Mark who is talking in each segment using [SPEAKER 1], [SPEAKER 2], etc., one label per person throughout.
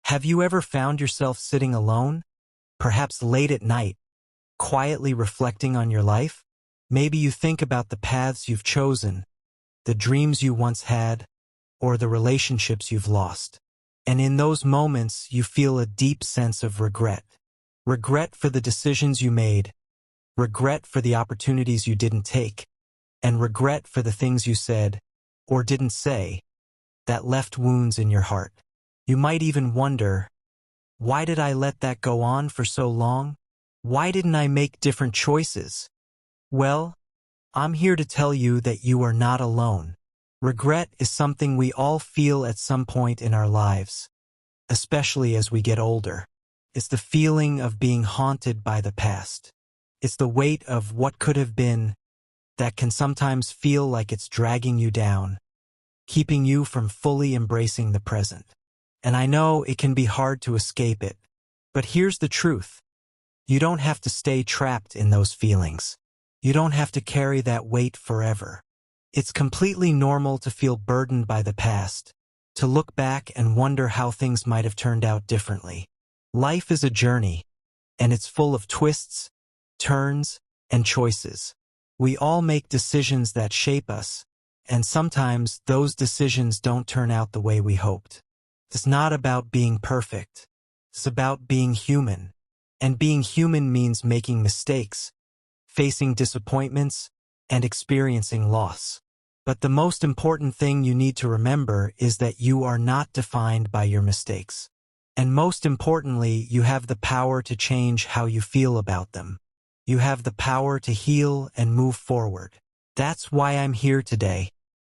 [SPEAKER 1] Have you ever found yourself sitting alone, perhaps late at night, quietly reflecting on your life? Maybe you think about the paths you've chosen, the dreams you once had, or the relationships you've lost. And in those moments, you feel a deep sense of regret. Regret for the decisions you made, regret for the opportunities you didn't take, and regret for the things you said, or didn't say, that left wounds in your heart. You might even wonder, why did I let that go on for so long? Why didn't I make different choices? Well, I'm here to tell you that you are not alone. Regret is something we all feel at some point in our lives, especially as we get older. It's the feeling of being haunted by the past. It's the weight of what could have been that can sometimes feel like it's dragging you down, keeping you from fully embracing the present. And I know it can be hard to escape it, but here's the truth. You don't have to stay trapped in those feelings. You don't have to carry that weight forever. It's completely normal to feel burdened by the past, to look back and wonder how things might have turned out differently. Life is a journey, and it's full of twists, turns, and choices. We all make decisions that shape us, and sometimes those decisions don't turn out the way we hoped. It's not about being perfect. It's about being human. And being human means making mistakes, facing disappointments, and experiencing loss. But the most important thing you need to remember is that you are not defined by your mistakes. And most importantly, you have the power to change how you feel about them. You have the power to heal and move forward. That's why I'm here today.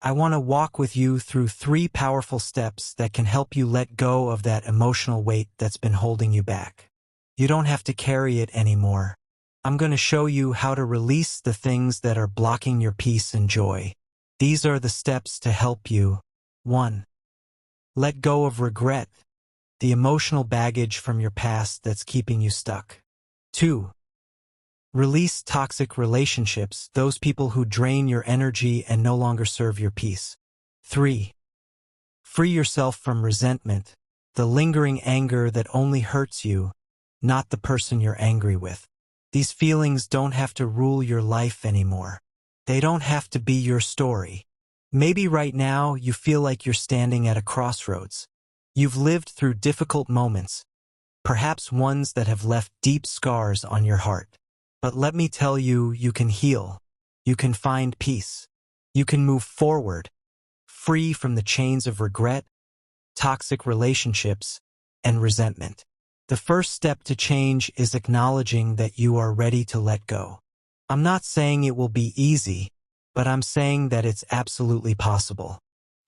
[SPEAKER 1] I want to walk with you through 3 powerful steps that can help you let go of that emotional weight that's been holding you back. You don't have to carry it anymore. I'm going to show you how to release the things that are blocking your peace and joy. These are the steps to help you. 1. Let go of regret, the emotional baggage from your past that's keeping you stuck. 2. Release toxic relationships, those people who drain your energy and no longer serve your peace. 3. Free yourself from resentment, the lingering anger that only hurts you, not the person you're angry with. These feelings don't have to rule your life anymore. They don't have to be your story. Maybe right now you feel like you're standing at a crossroads. You've lived through difficult moments, perhaps ones that have left deep scars on your heart. But let me tell you, you can heal. You can find peace. You can move forward, free from the chains of regret, toxic relationships, and resentment. The first step to change is acknowledging that you are ready to let go. I'm not saying it will be easy, but I'm saying that it's absolutely possible.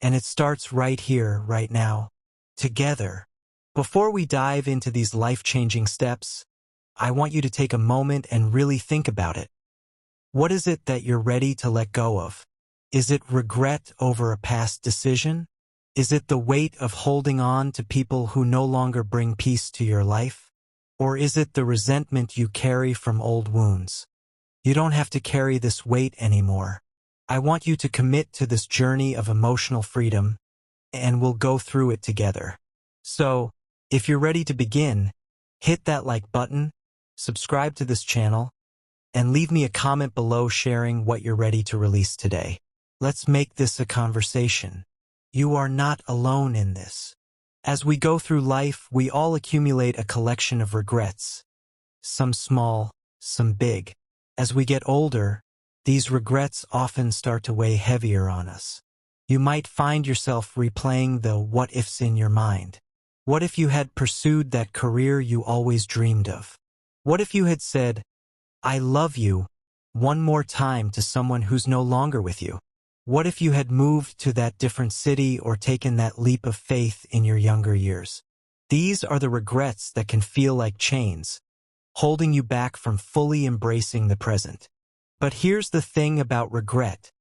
[SPEAKER 1] And it starts right here, right now, together. Before we dive into these life-changing steps, I want you to take a moment and really think about it. What is it that you're ready to let go of? Is it regret over a past decision? Is it the weight of holding on to people who no longer bring peace to your life? Or is it the resentment you carry from old wounds? You don't have to carry this weight anymore. I want you to commit to this journey of emotional freedom, and we'll go through it together. So, if you're ready to begin, hit that like button, subscribe to this channel, and leave me a comment below sharing what you're ready to release today. Let's make this a conversation. You are not alone in this. As we go through life, we all accumulate a collection of regrets. Some small, some big. As we get older, these regrets often start to weigh heavier on us. You might find yourself replaying the what-ifs in your mind. What if you had pursued that career you always dreamed of? What if you had said, "I love you," one more time to someone who's no longer with you? What if you had moved to that different city or taken that leap of faith in your younger years? These are the regrets that can feel like chains, holding you back from fully embracing the present. But here's the thing about regret.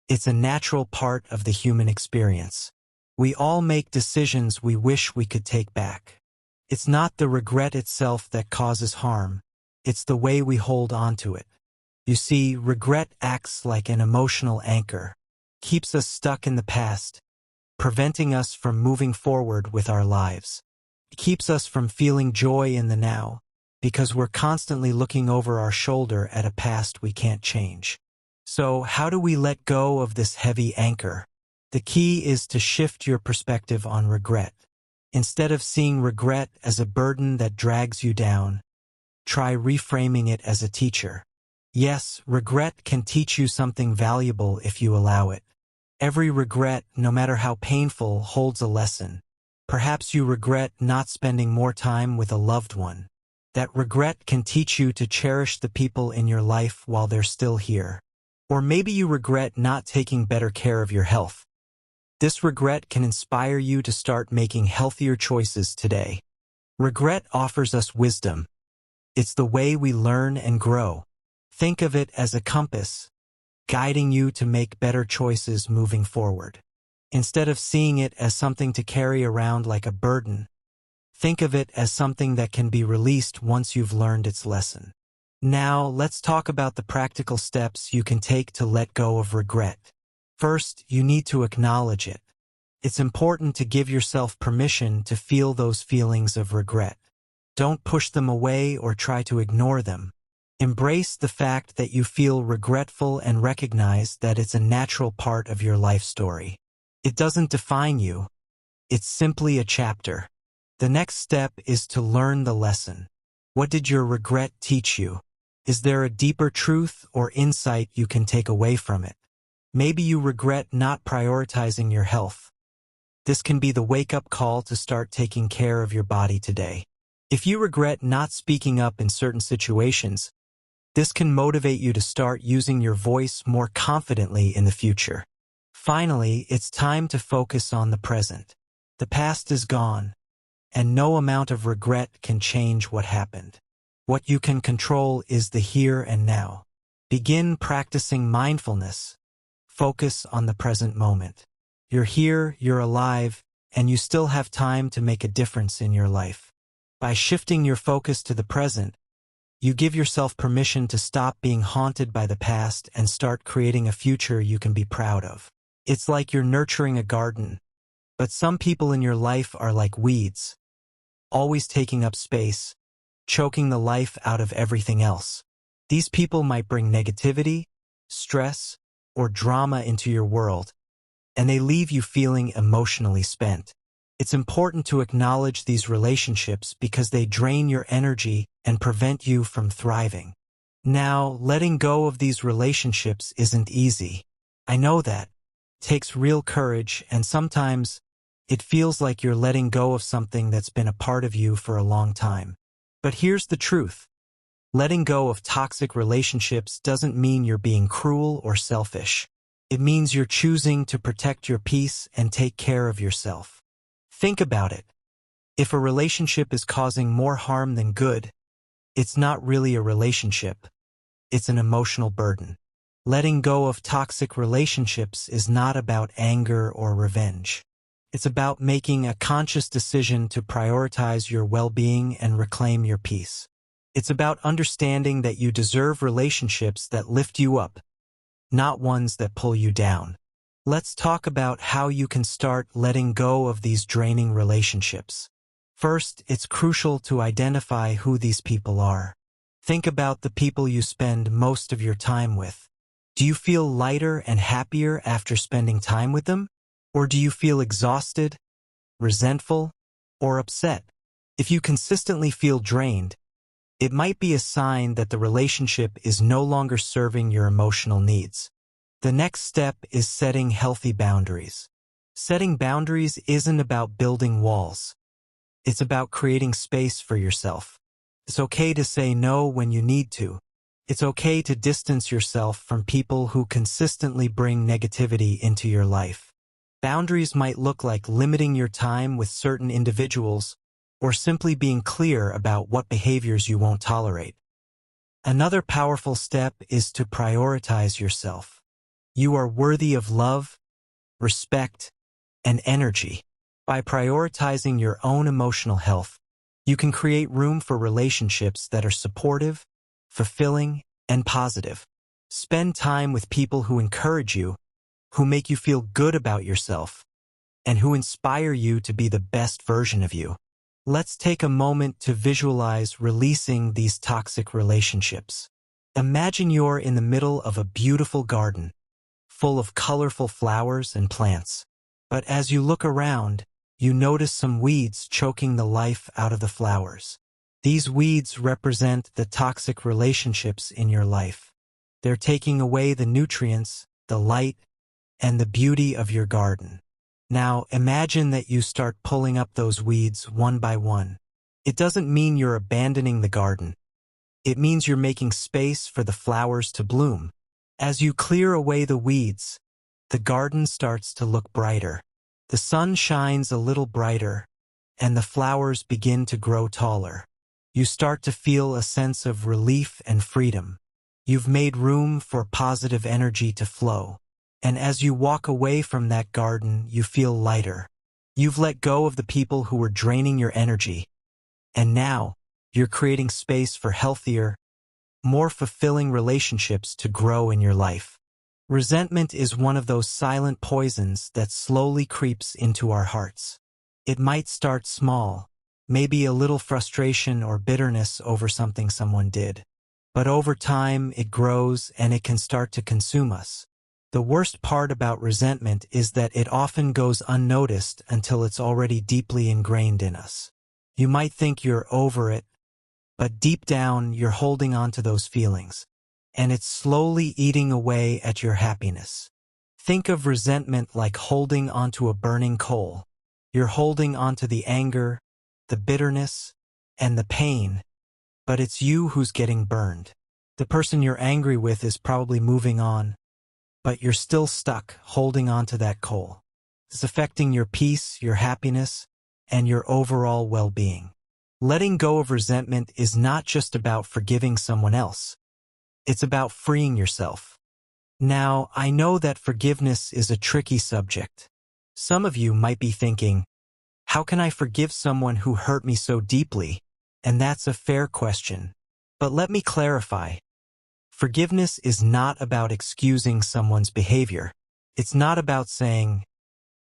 [SPEAKER 1] It's a natural part of the human experience. We all make decisions we wish we could take back. It's not the regret itself that causes harm. It's the way we hold on to it. You see, regret acts like an emotional anchor, keeps us stuck in the past, preventing us from moving forward with our lives. It keeps us from feeling joy in the now, because we're constantly looking over our shoulder at a past we can't change. So, how do we let go of this heavy anchor? The key is to shift your perspective on regret. Instead of seeing regret as a burden that drags you down, try reframing it as a teacher. Yes, regret can teach you something valuable if you allow it. Every regret, no matter how painful, holds a lesson. Perhaps you regret not spending more time with a loved one. That regret can teach you to cherish the people in your life while they're still here. Or maybe you regret not taking better care of your health. This regret can inspire you to start making healthier choices today. Regret offers us wisdom. It's the way we learn and grow. Think of it as a compass, guiding you to make better choices moving forward. Instead of seeing it as something to carry around like a burden, think of it as something that can be released once you've learned its lesson. Now, let's talk about the practical steps you can take to let go of regret. First, you need to acknowledge it. It's important to give yourself permission to feel those feelings of regret. Don't push them away or try to ignore them. Embrace the fact that you feel regretful and recognize that it's a natural part of your life story. It doesn't define you. It's simply a chapter. The next step is to learn the lesson. What did your regret teach you? Is there a deeper truth or insight you can take away from it? Maybe you regret not prioritizing your health. This can be the wake-up call to start taking care of your body today. If you regret not speaking up in certain situations, this can motivate you to start using your voice more confidently in the future. Finally, it's time to focus on the present. The past is gone, and no amount of regret can change what happened. What you can control is the here and now. Begin practicing mindfulness. Focus on the present moment. You're here, you're alive, and you still have time to make a difference in your life. By shifting your focus to the present, you give yourself permission to stop being haunted by the past and start creating a future you can be proud of. It's like you're nurturing a garden, but some people in your life are like weeds, always taking up space, choking the life out of everything else. These people might bring negativity, stress, or drama into your world, and they leave you feeling emotionally spent. It's important to acknowledge these relationships because they drain your energy and prevent you from thriving. Now, letting go of these relationships isn't easy. I know that. It takes real courage, and sometimes it feels like you're letting go of something that's been a part of you for a long time. But here's the truth. Letting go of toxic relationships doesn't mean you're being cruel or selfish. It means you're choosing to protect your peace and take care of yourself. Think about it. If a relationship is causing more harm than good, it's not really a relationship. It's an emotional burden. Letting go of toxic relationships is not about anger or revenge. It's about making a conscious decision to prioritize your well-being and reclaim your peace. It's about understanding that you deserve relationships that lift you up, not ones that pull you down. Let's talk about how you can start letting go of these draining relationships. First, it's crucial to identify who these people are. Think about the people you spend most of your time with. Do you feel lighter and happier after spending time with them? Or do you feel exhausted, resentful, or upset? If you consistently feel drained, it might be a sign that the relationship is no longer serving your emotional needs. The next step is setting healthy boundaries. Setting boundaries isn't about building walls. It's about creating space for yourself. It's okay to say no when you need to. It's okay to distance yourself from people who consistently bring negativity into your life. Boundaries might look like limiting your time with certain individuals or simply being clear about what behaviors you won't tolerate. Another powerful step is to prioritize yourself. You are worthy of love, respect, and energy. By prioritizing your own emotional health, you can create room for relationships that are supportive, fulfilling, and positive. Spend time with people who encourage you, who make you feel good about yourself, and who inspire you to be the best version of you. Let's take a moment to visualize releasing these toxic relationships. Imagine you're in the middle of a beautiful garden, full of colorful flowers and plants. But as you look around, you notice some weeds choking the life out of the flowers. These weeds represent the toxic relationships in your life. They're taking away the nutrients, the light, and the beauty of your garden. Now, imagine that you start pulling up those weeds one by one. It doesn't mean you're abandoning the garden. It means you're making space for the flowers to bloom. As you clear away the weeds, the garden starts to look brighter. The sun shines a little brighter, and the flowers begin to grow taller. You start to feel a sense of relief and freedom. You've made room for positive energy to flow. And as you walk away from that garden, you feel lighter. You've let go of the people who were draining your energy. And now, you're creating space for healthier, more fulfilling relationships to grow in your life. Resentment is one of those silent poisons that slowly creeps into our hearts. It might start small, maybe a little frustration or bitterness over something someone did. But over time, it grows and it can start to consume us. The worst part about resentment is that it often goes unnoticed until it's already deeply ingrained in us. You might think you're over it, but deep down you're holding on to those feelings, and it's slowly eating away at your happiness. Think of resentment like holding onto a burning coal. You're holding onto the anger, the bitterness, and the pain, but it's you who's getting burned. The person you're angry with is probably moving on, but you're still stuck holding onto that coal. It's affecting your peace, your happiness, and your overall well-being. Letting go of resentment is not just about forgiving someone else. It's about freeing yourself. Now, I know that forgiveness is a tricky subject. Some of you might be thinking, how can I forgive someone who hurt me so deeply? And that's a fair question. But let me clarify. Forgiveness is not about excusing someone's behavior. It's not about saying,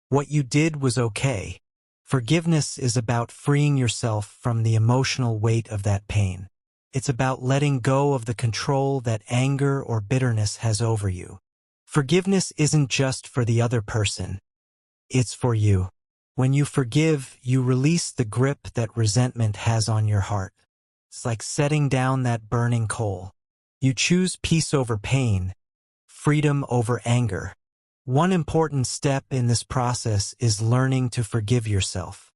[SPEAKER 1] what you did was okay. Forgiveness is about freeing yourself from the emotional weight of that pain. It's about letting go of the control that anger or bitterness has over you. Forgiveness isn't just for the other person. It's for you. When you forgive, you release the grip that resentment has on your heart. It's like setting down that burning coal. You choose peace over pain, freedom over anger. One important step in this process is learning to forgive yourself.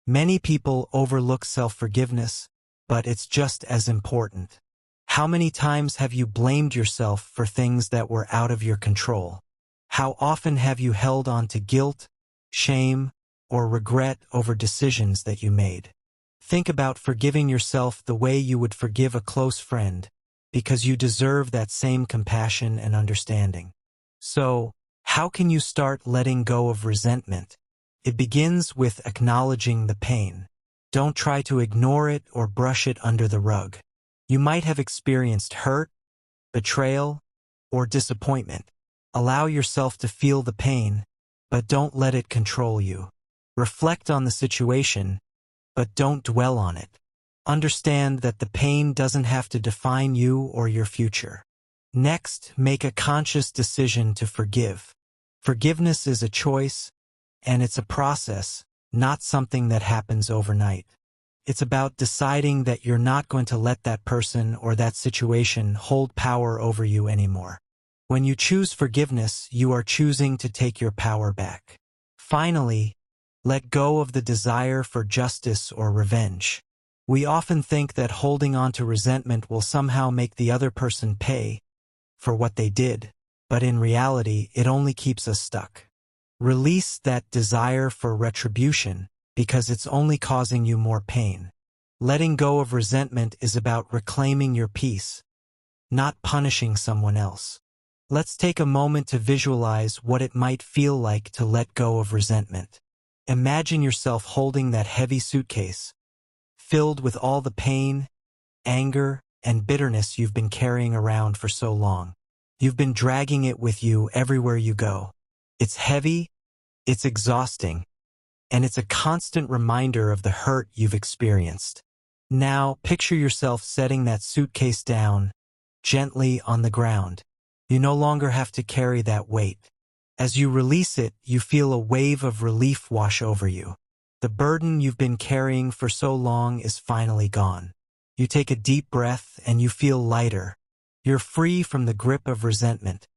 [SPEAKER 1] Many people overlook self-forgiveness, but it's just as important. How many times have you blamed yourself for things that were out of your control? How often have you held on to guilt, shame, or regret over decisions that you made? Think about forgiving yourself the way you would forgive a close friend, because you deserve that same compassion and understanding. So, how can you start letting go of resentment? It begins with acknowledging the pain. Don't try to ignore it or brush it under the rug. You might have experienced hurt, betrayal, or disappointment. Allow yourself to feel the pain, but don't let it control you. Reflect on the situation, but don't dwell on it. Understand that the pain doesn't have to define you or your future. Next, make a conscious decision to forgive. Forgiveness is a choice, and it's a process, not something that happens overnight. It's about deciding that you're not going to let that person or that situation hold power over you anymore. When you choose forgiveness, you are choosing to take your power back. Finally, let go of the desire for justice or revenge. We often think that holding on to resentment will somehow make the other person pay for what they did, but in reality, it only keeps us stuck. Release that desire for retribution, because it's only causing you more pain. Letting go of resentment is about reclaiming your peace, not punishing someone else. Let's take a moment to visualize what it might feel like to let go of resentment. Imagine yourself holding that heavy suitcase, filled with all the pain, anger, and bitterness you've been carrying around for so long. You've been dragging it with you everywhere you go. It's heavy, it's exhausting, and it's a constant reminder of the hurt you've experienced. Now, picture yourself setting that suitcase down, gently on the ground. You no longer have to carry that weight. As you release it, you feel a wave of relief wash over you. The burden you've been carrying for so long is finally gone. You take a deep breath and you feel lighter. You're free from the grip of resentment.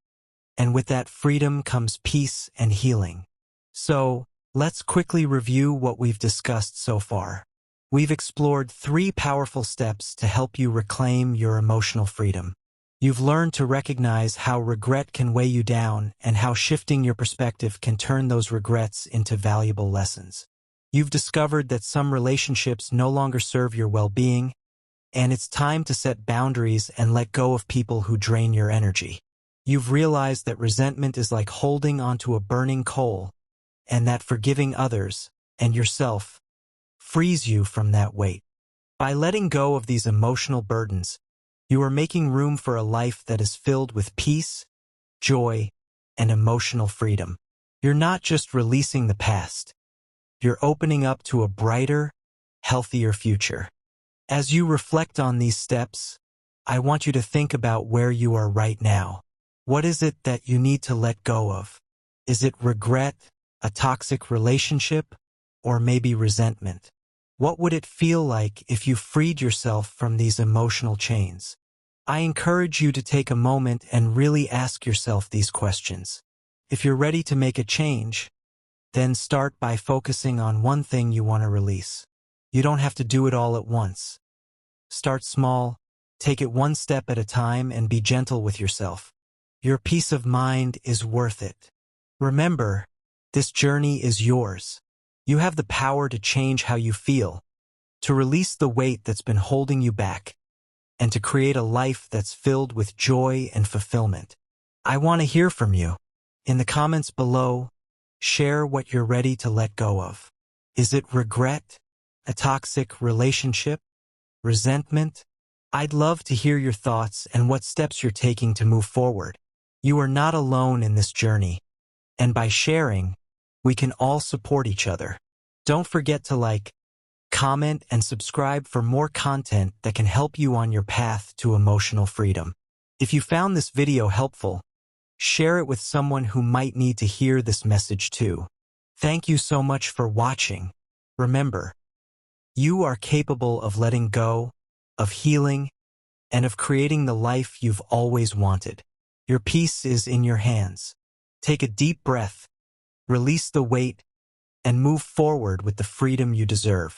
[SPEAKER 1] And with that freedom comes peace and healing. So, let's quickly review what we've discussed so far. We've explored 3 powerful steps to help you reclaim your emotional freedom. You've learned to recognize how regret can weigh you down and how shifting your perspective can turn those regrets into valuable lessons. You've discovered that some relationships no longer serve your well-being, and it's time to set boundaries and let go of people who drain your energy. You've realized that resentment is like holding onto a burning coal, and that forgiving others, and yourself, frees you from that weight. By letting go of these emotional burdens, you are making room for a life that is filled with peace, joy, and emotional freedom. You're not just releasing the past. You're opening up to a brighter, healthier future. As you reflect on these steps, I want you to think about where you are right now. What is it that you need to let go of? Is it regret, a toxic relationship, or maybe resentment? What would it feel like if you freed yourself from these emotional chains? I encourage you to take a moment and really ask yourself these questions. If you're ready to make a change, then start by focusing on one thing you want to release. You don't have to do it all at once. Start small, take it one step at a time, and be gentle with yourself. Your peace of mind is worth it. Remember, this journey is yours. You have the power to change how you feel, to release the weight that's been holding you back, and to create a life that's filled with joy and fulfillment. I want to hear from you. In the comments below, share what you're ready to let go of. Is it regret, a toxic relationship, resentment? I'd love to hear your thoughts and what steps you're taking to move forward. You are not alone in this journey, and by sharing, we can all support each other. Don't forget to like, comment, and subscribe for more content that can help you on your path to emotional freedom. If you found this video helpful, share it with someone who might need to hear this message too. Thank you so much for watching. Remember, you are capable of letting go, of healing, and of creating the life you've always wanted. Your peace is in your hands. Take a deep breath, release the weight, and move forward with the freedom you deserve.